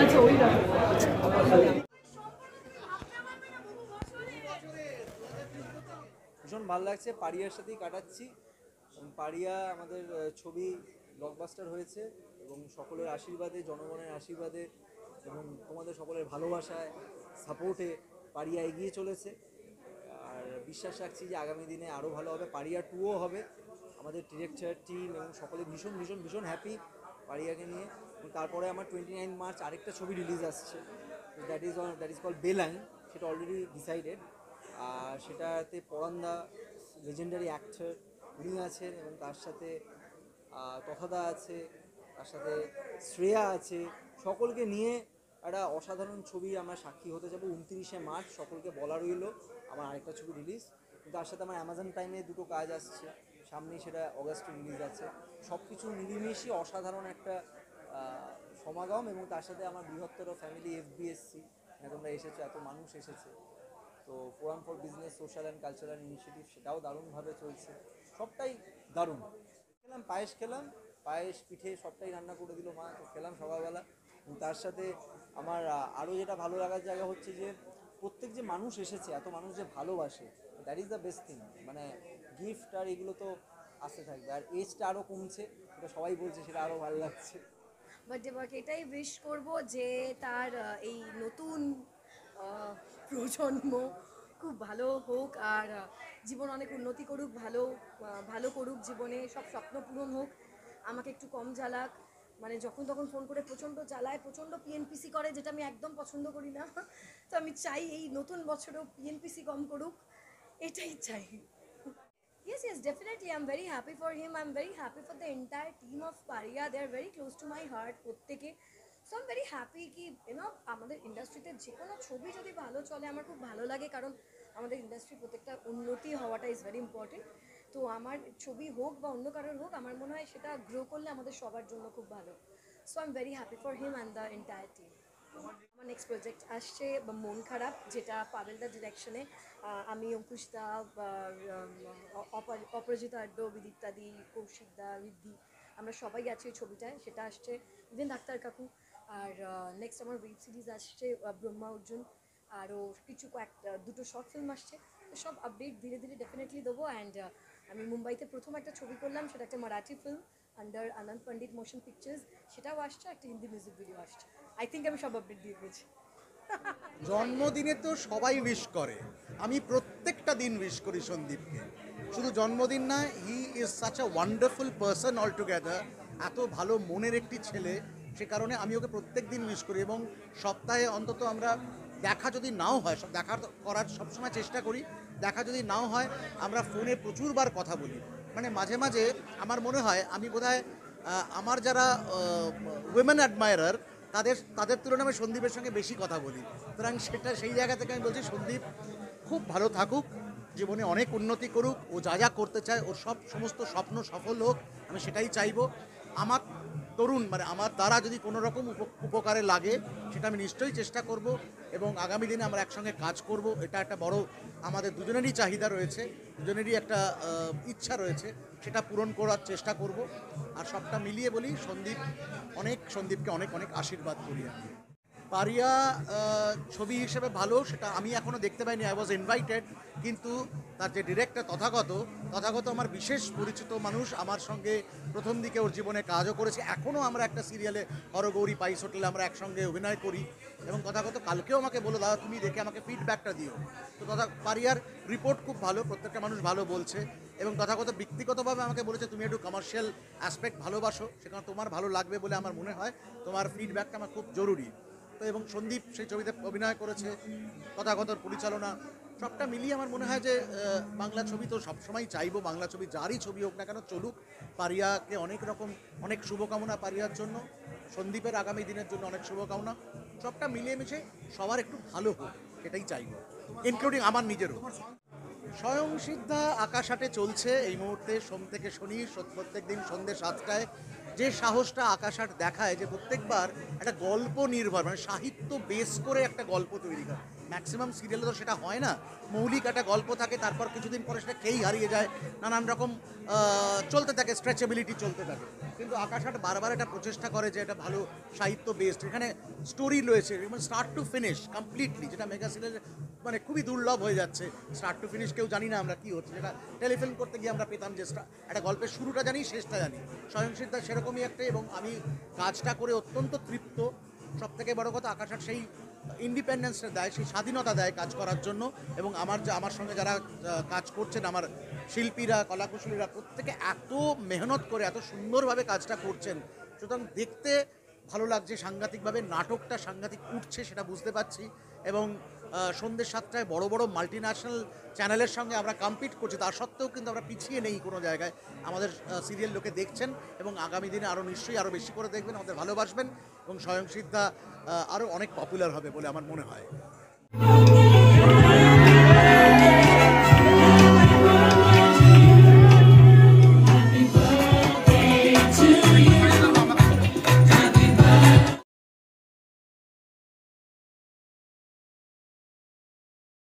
আচ্ছা ওই রকম। ভীষণ ভালো লাগছে, পারিয়ার সাথেই কাটাচ্ছি। পারিয়া আমাদের ছবি ব্লকবাস্টার হয়েছে এবং সকলের আশীর্বাদে, জনগণের আশীর্বাদে এবং তোমাদের সকলের ভালোবাসায়, সাপোর্টে পারিয়া এগিয়ে চলেছে। আর বিশ্বাস রাখছি যে আগামী দিনে আরও ভালো হবে, পারিয়া 2ও হবে। আমাদের ডিরেক্টর, টিম এবং সকলে ভীষণ ভীষণ ভীষণ হ্যাপি পারিয়াকে নিয়ে। তারপরে আমার 29 মার্চ আরেকটা ছবি রিলিজ আসছে, দ্যাট ইজ কল্ড বেলাইন। সেটা অলরেডি ডিসাইডেড। আর সেটাতে পরান্দা লেজেন্ডারি অ্যাক্টর উনি আছেন এবং তার সাথে তথাদা আছে, তার সাথে শ্রেয়া আছে। সকলকে নিয়ে একটা অসাধারণ ছবি আমরা সাক্ষী হতে যাবো 29শে মার্চ। সকলকে বলা রইল আমার আরেকটা ছবি রিলিজ। তার সাথে আমার অ্যামাজন প্রাইমে দুটো কাজ আসছে সামনেই, সেটা অগাস্টে রিলিজ আছে। সব কিছু মিলিমিশি অসাধারণ একটা সমাগম। এবং তার সাথে আমার বৃহত্তর ফ্যামিলি এফবিএসসি, তোমরা এসেছো, এত মানুষ এসেছে। তো forum for business social and cultural initiative, সেটাও দারুণভাবে চলছে। সবটাই দারুণ। খেলাম পায়েস পিঠে সবটাই রান্না করে দিল মা, তো খেলাম সকালবেলা। তার সাথে আমার আরও যেটা ভালো লাগার জায়গা হচ্ছে যে প্রত্যেক যে মানুষ এসেছে, এত মানুষ যে ভালোবাসে, that is the best thing. মানে গিফট আর এগুলো তো আসতে থাকবে। আর এজটা আরও কমছে, সেটা সবাই বলছে, সেটা আরও ভালো লাগছে। বাট এবার এটাই উইশ করব যে তার এই নতুন প্রজন্ম খুব ভালো হোক আর জীবন অনেক উন্নতি করুক, ভালো করুক, জীবনে সব স্বপ্ন পূরণ হোক। আমাকে একটু কম জ্বালাক, মানে যখন তখন ফোন করে প্রচণ্ড জ্বালায়, প্রচণ্ড পিএনপিসি করে, যেটা আমি একদম পছন্দ করি না। তো আমি চাই এই নতুন বছরেও পিএনপিসি কম করুক, এটাই চাই। Yes, definitely. I'm very happy for him. I'm very happy for the entire team of Pariya. They are very close to my heart. প্রত্যেকে। So I'm very happy কি আমাদের ইন্ডাস্ট্রিতে যে কোনো ছবি যদি ভালো চলে আমার খুব ভালো লাগে, কারণ আমাদের ইন্ডাস্ট্রি প্রত্যেকটা উন্নতি হওয়াটা ইজ ভেরি ইম্পর্টেন্ট। তো আমার ছবি হোক বা অন্য কারোর হোক, আমার মনে হয় সেটা গ্রো করলে আমাদের সবার জন্য খুব ভালো। So I am very happy for him and the entire team. আমার নেক্সট প্রজেক্ট আসছে মন খারাপ, যেটা পাবেলদার ডিরেকশনে। আমি অঙ্কুশদা, অপরাজিতা আড্ড, বিদিত্যাদি, কৌশিকদা, রিদ্ধি, আমরা সবাই আছি ওই ছবিটায়। সেটা আসছে, ইভেন ডাক্তার কাকু। আর নেক্সট আমার ওয়েব সিরিজ আসছে ব্রহ্মা অর্জুন। আরও কিছু দুটো শর্ট ফিল্ম আসছে। তো সব আপডেট ধীরে ধীরে ডেফিনেটলি দেবো। অ্যান্ড আমি মুম্বাইতে প্রথম একটা ছবি করলাম, সেটা একটা মারাঠি ফিল্ম আন্ডার আনন্দ পণ্ডিত মোশন পিকচার্স, সেটাও আসছে। একটা হিন্দি মিউজিক ভিডিও আসছে। আই থিঙ্ক আমি সব আপডেট দিয়ে দিয়েছি। জন্মদিনে তো সবাই উইশ করে, আমি প্রত্যেকটা দিন উইশ করি সন্দীপকে। শুধু জন্মদিন না, he is such a wonderful person all together. এত ভালো মনের একটি ছেলে, সে কারণে আমি ওকে প্রত্যেক দিন উইশ করি। এবং সপ্তাহে অন্তত আমরা দেখা যদি নাও হয়, সব দেখা করার সবসময় চেষ্টা করি। দেখা যদি নাও হয়, আমরা ফোনে প্রচুরবার কথা বলি। মানে মাঝে মাঝে আমার মনে হয় আমি বোধহয় আমার যারা উইমেন অ্যাডমায়ারার, তাদের তুলনায় আমি সন্দীপের সঙ্গে বেশি কথা বলি। সুতরাং সেই জায়গা থেকে আমি বলছি সন্দীপ খুব ভালো থাকুক, জীবনে অনেক উন্নতি করুক, ও যা যা করতে চায় ওর সমস্ত স্বপ্ন সফল হোক, আমি সেটাই চাইবো। আমার তরুণ মানে আমার দ্বারা যদি কোনো রকম উপকারে লাগে, সেটা আমি নিশ্চয়ই চেষ্টা করব। এবং আগামী দিনে আমরা একসঙ্গে কাজ করব, এটা একটা বড় আমাদের দুজনেরই চাহিদা রয়েছে, দুজনেরই একটা ইচ্ছা রয়েছে, সেটা পূরণ করার চেষ্টা করব। আর সবটা মিলিয়ে বলি সন্দীপকে অনেক অনেক আশীর্বাদ করি আমি। পারিয়া ছবি হিসেবে ভালো, সেটা আমি এখনও দেখতে পাইনি, আই ওয়াজ ইনভাইটেড। কিন্তু তার যে ডিরেক্টর তথাগত আমার বিশেষ পরিচিত মানুষ, আমার সঙ্গে প্রথম দিকে ওর জীবনে কাজও করেছে। এখনও আমরা একটা সিরিয়ালে হরগৌরী পাইস হোটেলে আমরা একসঙ্গে অভিনয় করি। এবং তথাগত কালকেও আমাকে বলো, দাদা তুমি দেখে আমাকে ফিডব্যাকটা দিও। তো পারিয়ার রিপোর্ট খুব ভালো, প্রত্যেকটা মানুষ ভালো বলছে। এবং তথাগত ব্যক্তিগতভাবে আমাকে বলেছে তুমি একটু কমার্শিয়াল অ্যাসপেক্ট ভালোবাসো, সেখানে তোমার ভালো লাগবে বলে আমার মনে হয়, তোমার ফিডব্যাকটা আমার খুব জরুরি। তো এবং সন্দীপ সেই ছবিতে অভিনয় করেছে, তথাগতর পরিচালনা, সবটা মিলিয়ে আমার মনে হয় যে বাংলা ছবি তো সবসময় চাইবো, বাংলা ছবি যারই ছবি হোক না কেন চলুক। পারিয়াকে অনেক শুভকামনা পারিয়ার জন্য, সন্দীপের আগামী দিনের জন্য অনেক শুভকামনা। সবটা মিলিয়ে মিশে সবার একটু ভালো হোক, এটাই চাইবো, ইনক্লুডিং আমার নিজেরও। স্বয়ংসিদ্ধা আকাশ হাটে চলছে এই মুহূর্তে, সোম থেকে শনি, প্রত্যেক দিন সন্ধ্যে 7টায়। যে সাহসটা আকাশ আট দেখায় যে প্রত্যেকবার একটা গল্প নির্ভর মানে সাহিত্য বেস করে একটা গল্প তৈরি করে। ম্যাক্সিমাম সিরিয়ালে তো সেটা হয় না, মৌলিক একটা গল্প থাকে, তারপর কিছুদিন পরে সেটা খেই হারিয়ে যায়, নানান রকম চলতে থাকে, স্ট্রেচেবিলিটি চলতে থাকে। কিন্তু আকাশ আট বারবার একটা প্রচেষ্টা করে যে এটা ভালো সাহিত্য বেসড, এখানে স্টোরি রয়েছে স্টার্ট টু ফিনিশ কমপ্লিটলি, যেটা মেগা সিরিয়ালে মানে খুবই দুর্লভ হয়ে যাচ্ছে। স্টার্ট টু ফিনিশ কেউ জানি না আমরা কী হচ্ছে, যেটা টেলিফিল্ম করতে গিয়ে আমরা পেতাম যে একটা গল্পের শুরুটা জানি শেষটা জানি। স্বয়ংসিদ্ধা সেরকমই একটা, এবং আমি কাজটা করে অত্যন্ত তৃপ্ত। সব থেকে বড় কথা আকাশ আট সেই ইন্ডিপেন্ডেন্সটা দেয়, সেই স্বাধীনতা দেয় কাজ করার জন্য। এবং আমার সঙ্গে যারা কাজ করছেন, আমার শিল্পীরা, কলাকুশলীরা, প্রত্যেকে এত মেহনত করে এত সুন্দরভাবে কাজটা করছেন, সুতরাং দেখতে ভালো লাগছে। সাংঘাতিকভাবে নাটকটা সাংঘাতিক উঠছে সেটা বুঝতে পারছি। এবং সন্ধ্যে 7টায় বড় বড় মাল্টি ন্যাশনাল চ্যানেলের সঙ্গে আমরা কম্পিট করছি, তা সত্ত্বেও কিন্তু আমরা পিছিয়ে নেই কোনো জায়গায়। আমাদের সিরিয়াল লোকে দেখছেন এবং আগামী দিনে আরও নিশ্চয়ই আরও বেশি করে দেখবেন, আমাদের ভালোবাসবেন এবং স্বয়ংসিদ্ধা আরও অনেক পপুলার হবে বলে আমার মনে হয়।